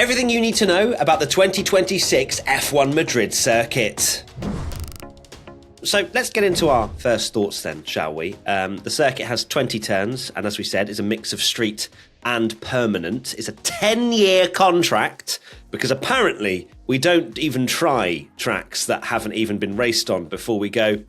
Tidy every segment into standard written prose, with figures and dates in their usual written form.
Everything you need to know about the 2026 F1 Madrid circuit. So let's get into our first thoughts then, shall we? The circuit has 20 turns, and as we said, is a mix of street and permanent. It's a 10-year contract, because apparently we don't even try tracks that haven't even been raced on before we go,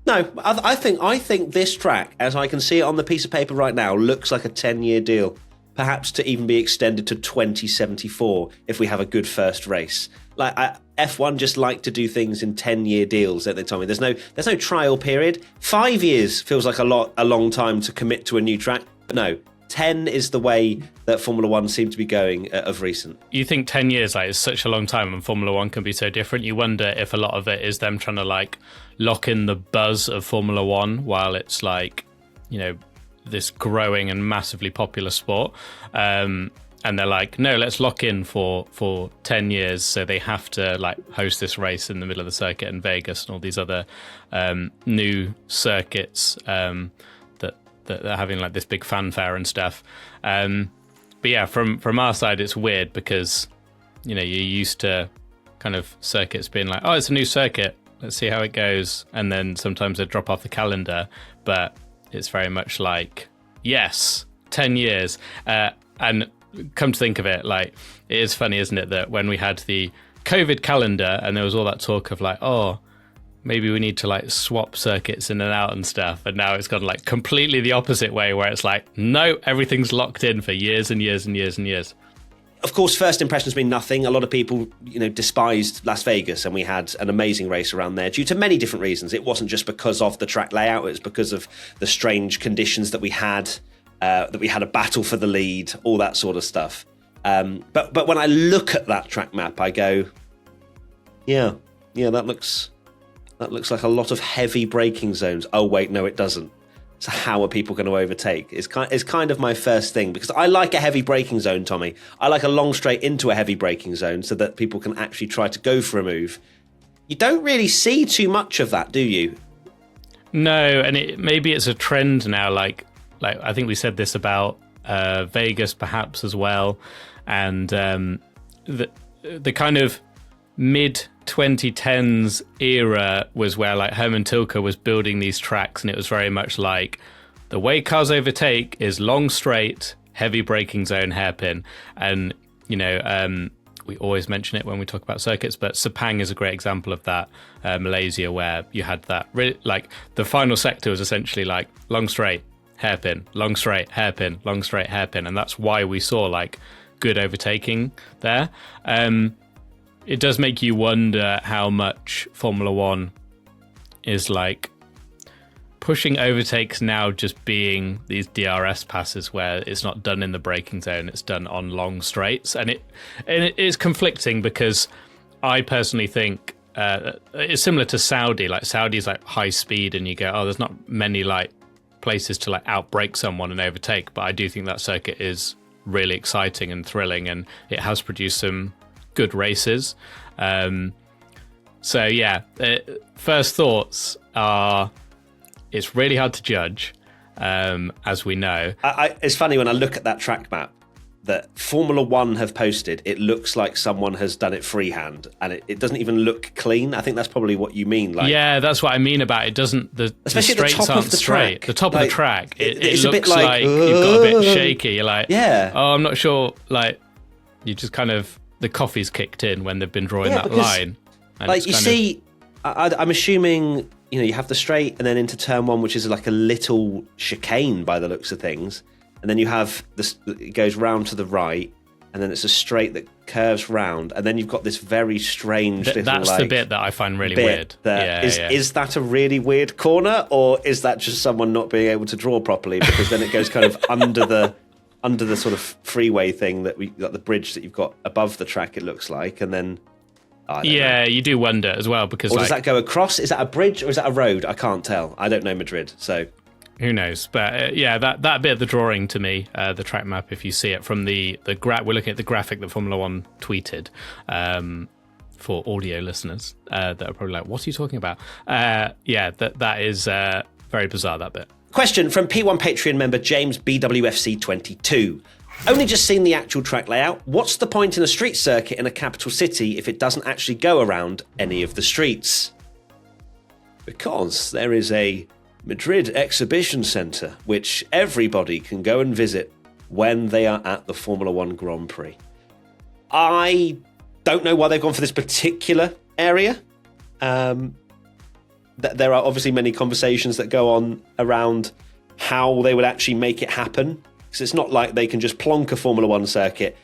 no, I think this track, as I can see it on the piece of paper right now, looks like a 10-year deal. Perhaps to even be extended to 2074 if we have a good first race. F1 just like to do things in 10-year deals, don't they, Tommy? There's no trial period. 5 years feels like a long time to commit to a new track. But no, 10 is the way that Formula One seemed to be going of recent. You think 10 years is such a long time, and Formula One can be so different. You wonder if a lot of it is them trying to lock in the buzz of Formula One while it's this growing and massively popular sport. And they're like, no, let's lock in for 10 years. So they have to host this race in the middle of the circuit in Vegas and all these other new circuits that are having this big fanfare and stuff. But yeah, from our side, it's weird because, you're used to kind of circuits being like, oh, it's a new circuit, let's see how it goes. And then sometimes they drop off the calendar, but it's very much yes, 10 years. And come to think of it, it is funny, isn't it, that when we had the COVID calendar and there was all that talk of oh, maybe we need to swap circuits in and out and stuff. And now it's gone completely the opposite way, where it's no, everything's locked in for years and years and years and years. Of course, first impressions mean nothing. A lot of people, despised Las Vegas, and we had an amazing race around there due to many different reasons. It wasn't just because of the track layout; it was because of the strange conditions that we had a battle for the lead, all that sort of stuff. But when I look at that track map, I go, yeah, that looks like a lot of heavy braking zones. Oh wait, no, it doesn't. So how are people going to overtake? It's kind of my first thing, because I like a heavy braking zone, Tommy. I like a long straight into a heavy braking zone so that people can actually try to go for a move. You don't really see too much of that, do you? No, and maybe it's a trend now. I think we said this about Vegas perhaps as well. And the kind of mid-2010s era was where Hermann Tilke was building these tracks, and it was very much the way cars overtake is long straight, heavy braking zone, hairpin. And, we always mention it when we talk about circuits, but Sepang is a great example of that. Malaysia, where you had that, the final sector was essentially long straight, hairpin, long straight, hairpin, long straight, hairpin. And that's why we saw good overtaking there. It does make you wonder how much Formula One is pushing overtakes now just being these DRS passes where it's not done in the braking zone, it's done on long straights. And it is conflicting, because I personally think it's similar to Saudi. Saudi's high speed, and you go, oh, there's not many places to outbrake someone and overtake. But I do think that circuit is really exciting and thrilling, and it has produced some good races. So yeah, first thoughts are it's really hard to judge, as we know. It's funny when I look at that track map that Formula One have posted, it looks like someone has done it freehand, and it doesn't even look clean. I think that's probably what you mean. Yeah, that's what I mean about it. Doesn't especially the straights aren't straight. The top of the track, it looks like you've got a bit shaky. You're yeah. Oh, I'm not sure. You just kind of, the coffee's kicked in when they've been drawing that line. And you see, I'm assuming you have the straight and then into turn one, which is a little chicane by the looks of things. And then you have this, it goes round to the right, and then it's a straight that curves round, and then you've got this very strange little that's the bit that I find really weird. Is that a really weird corner, or is that just someone not being able to draw properly? Because then it goes kind of under the sort of freeway thing that we got, the bridge that you've got above the track, it looks like, and then know. You do wonder as well, because does that go across? Is that a bridge or is that a road? I can't tell. I don't know Madrid, so who knows? But that bit of the drawing to me, the track map, if you see it from the we're looking at the graphic that Formula One tweeted, for audio listeners that are probably what are you talking about? That is very bizarre, that bit. Question from P1 Patreon member James BWFC22. Only just seen the actual track layout. What's the point in a street circuit in a capital city if it doesn't actually go around any of the streets? Because there is a Madrid Exhibition Centre, which everybody can go and visit when they are at the Formula One Grand Prix. I don't know why they've gone for this particular area. There are obviously many conversations that go on around how they would actually make it happen. Because it's not like they can just plonk a Formula One circuit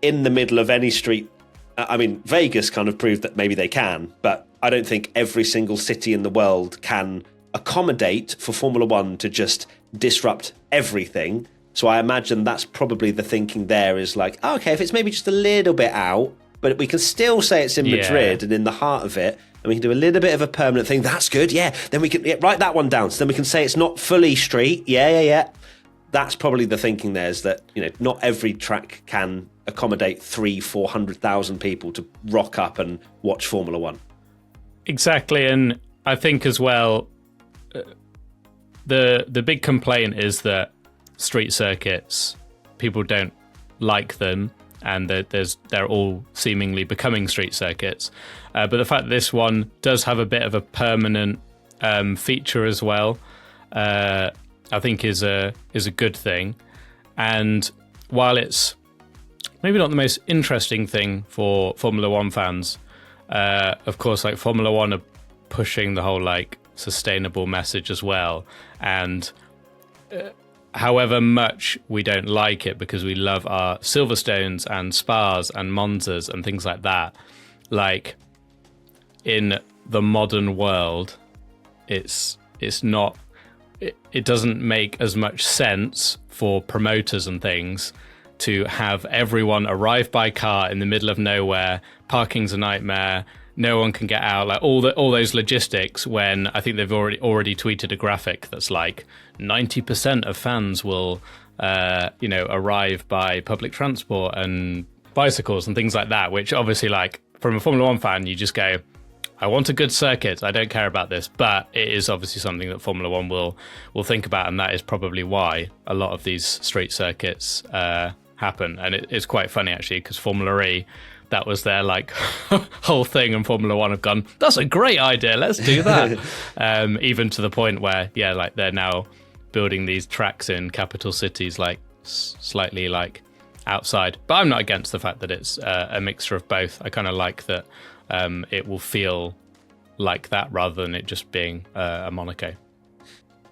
in the middle of any street. I mean, Vegas kind of proved that maybe they can, but I don't think every single city in the world can accommodate for Formula One to just disrupt everything. So I imagine that's probably the thinking there is like, oh, okay, if it's maybe just a little bit out, but we can still say it's in Madrid and in the heart of it, and we can do a little bit of a permanent thing. That's good, yeah. Then we can write that one down. So then we can say it's not fully street. Yeah. That's probably the thinking there, is that, not every track can accommodate 300,000-400,000 people to rock up and watch Formula One. Exactly, and I think as well, the big complaint is that street circuits, people don't like them, and they're all seemingly becoming street circuits. But the fact that this one does have a bit of a permanent feature as well, I think is a good thing. And while it's maybe not the most interesting thing for Formula One fans, of course, like Formula One are pushing the whole sustainable message as well. And however much we don't like it, because we love our Silverstones and Spas and Monzas and things like that, in the modern world, it's not. It doesn't make as much sense for promoters and things to have everyone arrive by car in the middle of nowhere. Parking's a nightmare. No one can get out. All those logistics. When I think they've already tweeted a graphic that's 90% of fans will, arrive by public transport and bicycles and things like that. Which obviously, from a Formula One fan, you just go, I want a good circuit. I don't care about this, but it is obviously something that Formula One will think about, and that is probably why a lot of these street circuits happen. And it's quite funny actually, because Formula E, that was their whole thing, and Formula One have gone, that's a great idea, let's do that. Even to the point where they're now building these tracks in capital cities, slightly outside. But I'm not against the fact that it's a mixture of both. I kind of like that. It will feel like that rather than it just being a Monaco.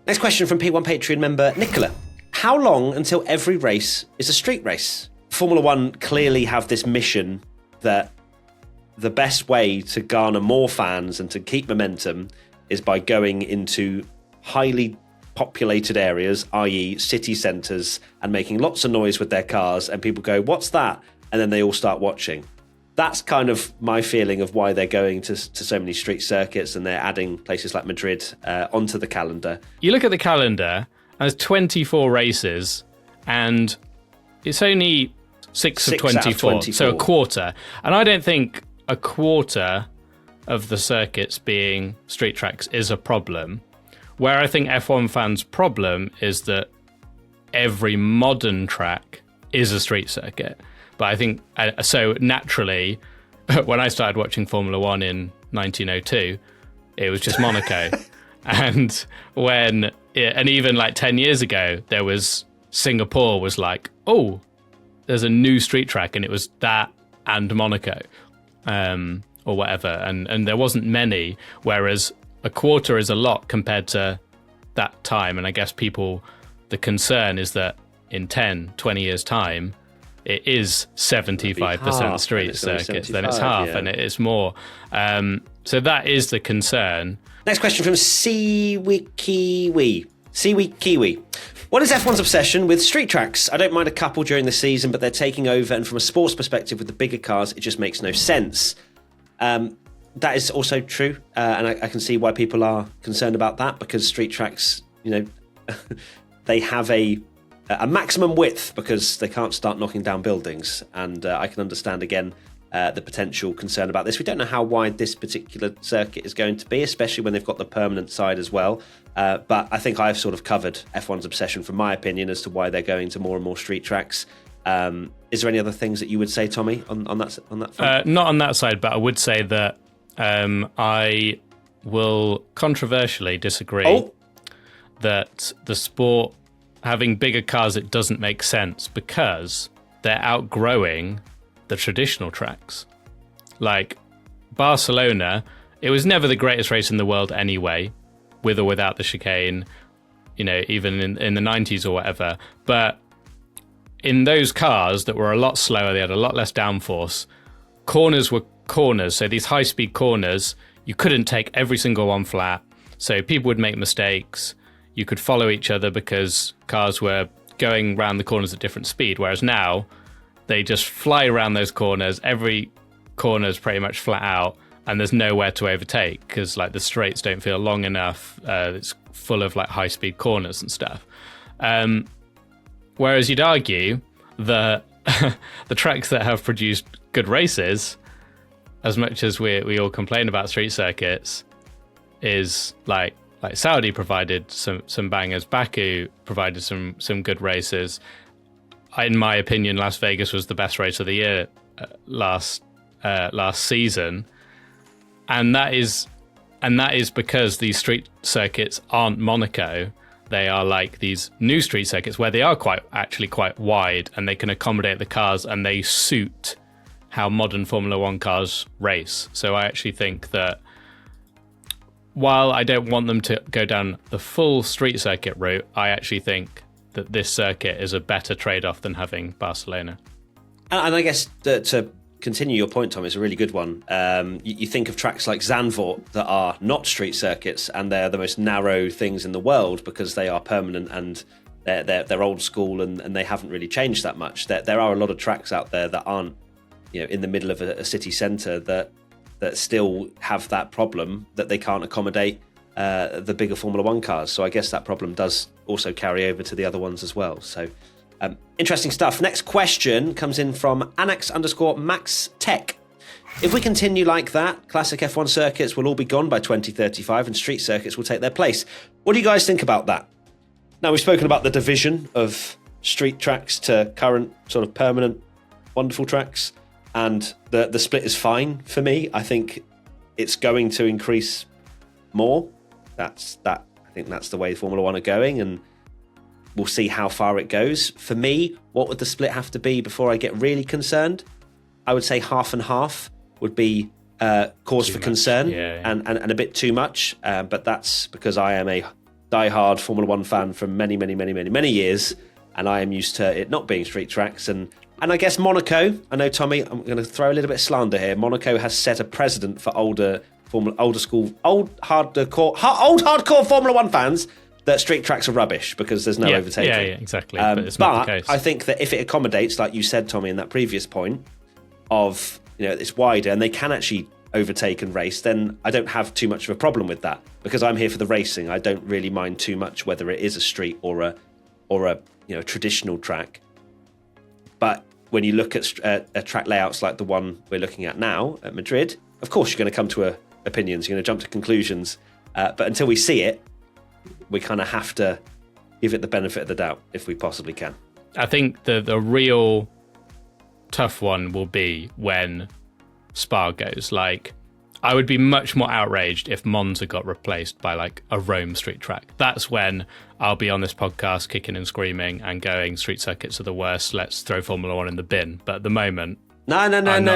Next question from P1 Patreon member Nicola. How long until every race is a street race? Formula One clearly have this mission that the best way to garner more fans and to keep momentum is by going into highly populated areas, i.e. city centres, and making lots of noise with their cars, and people go, what's that? And then they all start watching. That's kind of my feeling of why they're going to so many street circuits, and they're adding places like Madrid onto the calendar. You look at the calendar, and there's 24 races, and it's only 6 of 24, so a quarter. And I don't think a quarter of the circuits being street tracks is a problem. Where I think F1 fans' problem is that every modern track is a street circuit. But I think, so naturally, when I started watching Formula One in 1902, it was just Monaco. And even 10 years ago, there was Singapore was there's a new street track, and it was that and Monaco, or whatever. And there wasn't many, whereas a quarter is a lot compared to that time. And I guess the concern is that in 10, 20 years' time, it is 75% street circuits, then it's half, and it is more. So that is the concern. Next question from Seaweekiwi. What is F1's obsession with street tracks? I don't mind a couple during the season, but they're taking over, and from a sports perspective with the bigger cars, it just makes no sense. That is also true, and I can see why people are concerned about that, because street tracks, they have a maximum width because they can't start knocking down buildings, and I can understand again the potential concern about this. We don't know how wide this particular circuit is going to be, especially when they've got the permanent side as well, but I think I've sort of covered F1's obsession from my opinion as to why they're going to more and more street tracks. Is there any other things that you would say, Tommy, on that front? Not on that side, but I would say that I will controversially disagree that the sport having bigger cars, it doesn't make sense because they're outgrowing the traditional tracks. Like Barcelona, it was never the greatest race in the world anyway, with or without the chicane, even in the 90s or whatever. But in those cars that were a lot slower, they had a lot less downforce, corners were corners. So these high-speed corners, you couldn't take every single one flat. So people would make mistakes. You could follow each other because cars were going around the corners at different speed, whereas now they just fly around those corners. Every corner is pretty much flat out, and there's nowhere to overtake because like the straights don't feel long enough. It's full of like high-speed corners and stuff. Whereas you'd argue that the tracks that have produced good races, as much as we all complain about street circuits, is like Saudi provided some bangers, Baku provided some good races. In my opinion, Las Vegas was the best race of the year last season, and that is because these street circuits aren't Monaco. They are like these new street circuits where they are quite wide, and they can accommodate the cars, and they suit how modern Formula One cars race. So I actually think that while I don't want them to go down the full street circuit route, I actually think that this circuit is a better trade-off than having Barcelona. And I guess to continue your point, Tom, is a really good one. You think of tracks like Zandvoort that are not street circuits, and they're the most narrow things in the world because they are permanent and they're old school and they haven't really changed that much. There are a lot of tracks out there that aren't, in the middle of a city centre that still have that problem that they can't accommodate the bigger Formula One cars. So I guess that problem does also carry over to the other ones as well. So interesting stuff. Next question comes in from Annex_Max Tech. If we continue like that, classic F1 circuits will all be gone by 2035 and street circuits will take their place. What do you guys think about that? Now, we've spoken about the division of street tracks to current sort of permanent wonderful tracks, and the split is fine for me. I think it's going to increase more. I think that's the way Formula One are going, and we'll see how far it goes. For me, what would the split have to be before I get really concerned? I would say half and half would be cause for concern. And a bit too much. But that's because I am a diehard Formula One fan from many, many, many, many, many years, and I am used to it not being street tracks. And I guess Monaco, I know, Tommy, I'm going to throw a little bit of slander here. Monaco has set a precedent for old hardcore Formula One fans that street tracks are rubbish because there's no overtaking. Yeah, exactly. But it's not the case. I think that if it accommodates, like you said, Tommy, in that previous point of, it's wider and they can actually overtake and race, then I don't have too much of a problem with that because I'm here for the racing. I don't really mind too much whether it is a street or a traditional track. But when you look at track layouts like the one we're looking at now at Madrid, of course you're going to come to opinions, you're going to jump to conclusions. But until we see it, we kind of have to give it the benefit of the doubt if we possibly can. I think the real tough one will be when Spa goes. Like, I would be much more outraged if Monza got replaced by like a Rome street track. That's when I'll be on this podcast kicking and screaming and going, street circuits are the worst, let's throw Formula One in the bin. But at the moment, No.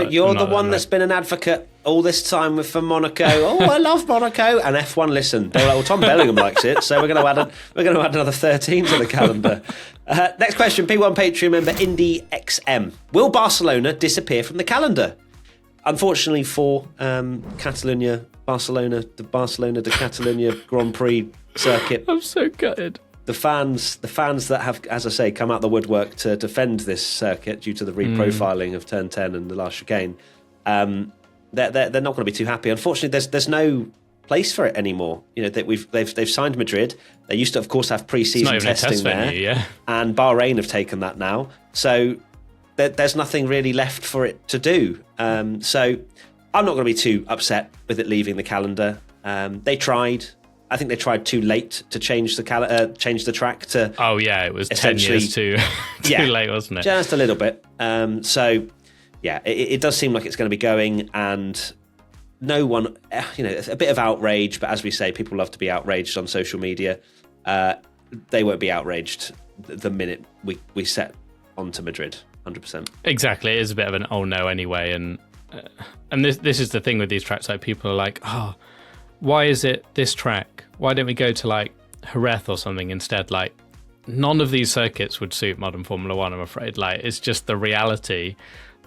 You're the one that's been an advocate all this time for Monaco. Oh, I love Monaco. And F1, listen, they're like, well, Tom Bellingham likes it, so we're going to add another 13 to the calendar. Next question, P1 Patreon member Indy XM. Will Barcelona disappear from the calendar? Unfortunately for Barcelona de Catalunya Grand Prix circuit. I'm so gutted. The fans that have, as I say, come out the woodwork to defend this circuit due to the reprofiling of Turn 10 and the last chicane, they're not going to be too happy. Unfortunately, there's no place for it anymore. They've signed Madrid. They used to, of course, have pre-season testing there, and Bahrain have taken that now. So there's nothing really left for it to do. So I'm not going to be too upset with it leaving the calendar. They tried. I think they tried too late to change the track to. Oh yeah, it was 10 years too late, wasn't it? Just a little bit. So yeah, it does seem like it's going to be going, and no one, a bit of outrage. But as we say, people love to be outraged on social media. They won't be outraged the minute we set onto Madrid. 100%. Exactly, it is a bit of an oh no anyway, and this is the thing with these tracks. Like people are like, oh, why is it this track? Why don't we go to like Jerez or something instead? Like, none of these circuits would suit modern Formula One, I'm afraid. Like, it's just the reality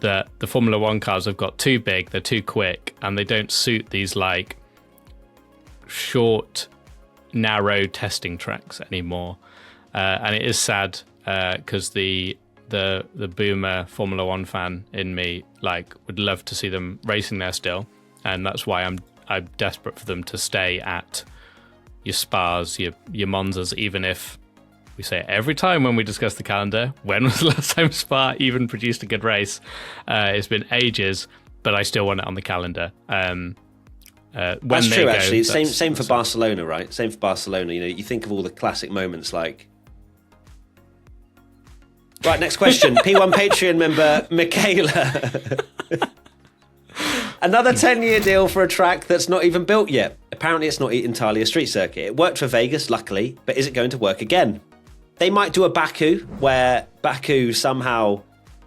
that the Formula One cars have got too big, they're too quick, and they don't suit these like short, narrow testing tracks anymore. And it is sad because the boomer Formula One fan in me like would love to see them racing there still, and that's why I'm desperate for them to stay at your Spas, your Monzas, even if we say it every time when we discuss the calendar. When was the last time Spa even produced a good race? It's been ages, but I still want it on the calendar. That's true, actually. Same for Barcelona, right? Same for Barcelona. You think of all the classic moments like... Right, next question. P1 Patreon member Michaela. Another 10-year deal for a track that's not even built yet. Apparently it's not entirely a street circuit. It worked for Vegas, luckily, but is it going to work again? They might do a Baku, where Baku somehow,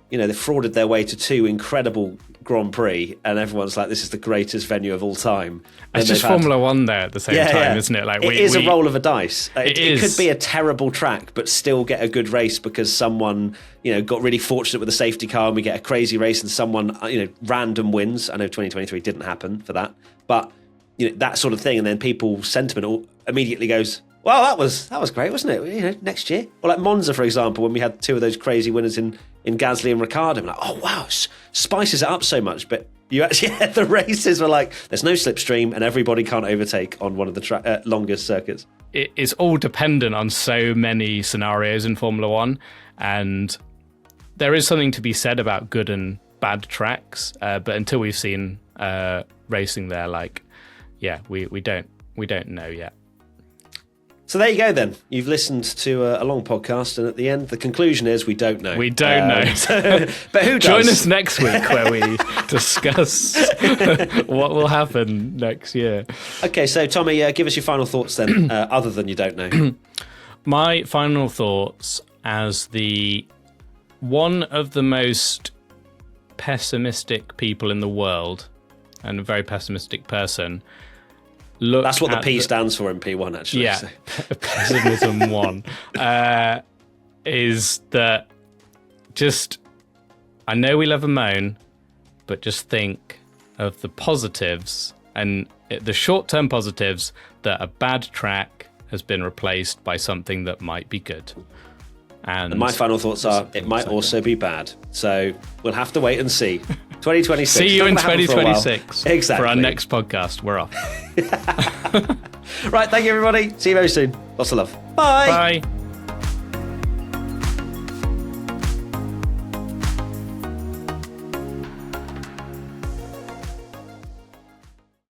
they frauded their way to 2 incredible Grand Prix, and everyone's like, this is the greatest venue of all time. It's just Formula One there at the same time, isn't it? Like, it is a roll of a dice. It could be a terrible track, but still get a good race because someone, got really fortunate with a safety car, and we get a crazy race, and someone, random wins. I know 2023 didn't happen for that, but that sort of thing, and then people's sentiment immediately goes, well, that was great, wasn't it? Next year. Or like Monza, for example, when we had 2 of those crazy winners in Gasly and Ricciardo. I'm like, oh, wow, spices it up so much. But you actually, the races were like, there's no slipstream and everybody can't overtake on one of the longest circuits. It's all dependent on so many scenarios in Formula One. And there is something to be said about good and bad tracks. But until we've seen racing there, we don't know yet. So there you go then. You've listened to a long podcast, and at the end, the conclusion is we don't know. We don't know. But who does? Join us next week where we discuss what will happen next year. Okay, so Tommy, give us your final thoughts then, other than you don't know. My final thoughts as one of the most pessimistic people in the world, and a very pessimistic person. That's what the P stands for in P1, actually. Yeah, so. Pessimism 1 is that I know we love a moan, but just think of the positives and the short-term positives that a bad track has been replaced by something that might be good. And my final thoughts are, it might also be bad. So we'll have to wait and see. 2026. See you in 2026 exactly. For our next podcast. We're off. Right, thank you, everybody. See you very soon. Lots of love. Bye. Bye.